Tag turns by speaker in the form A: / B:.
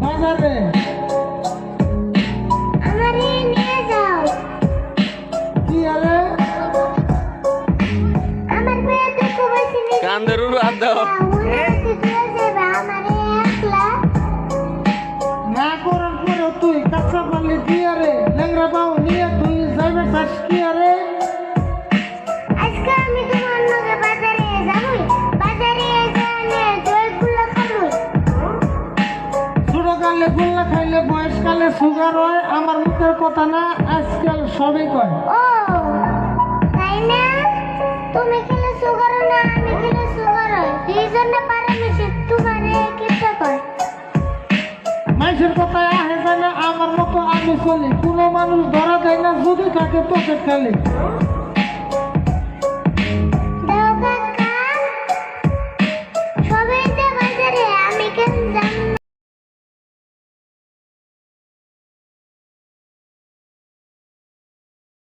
A: বাজারে
B: আমারে নিয়ে যাও।
A: কি আরে
B: আমার মেয়ে দেখো বসে নিয়ে
C: কান্দের উড়ু হাত দাও।
B: আমারে একলা
A: না করার পরে তুই কাঁচা পারলি কি আরে ল্যাংরা বাবু নিয়ে তুই যাইবে চাস কি আরে
B: আজকে আমি তোমার লগে বাজারে যাবই। বাজারে যাইলে দইগুলো খাবো।
A: ছোট কালে গোল্লা খাইলে বয়সকালে সুগার হয় আমার মুখের কথা না আজকাল সবই কয়
B: ও তাই না? তুমি খেলে সুগার না আমি খেলে সুগার হয় দুইজনে পারমিশন তোমারে কিচ্ছা কয়।
A: মানুষের কথায় আহে যায় না আমার মতো আমি চলি কোনো মানুষ ধরা যায় না যদি থাকে পকেট খালি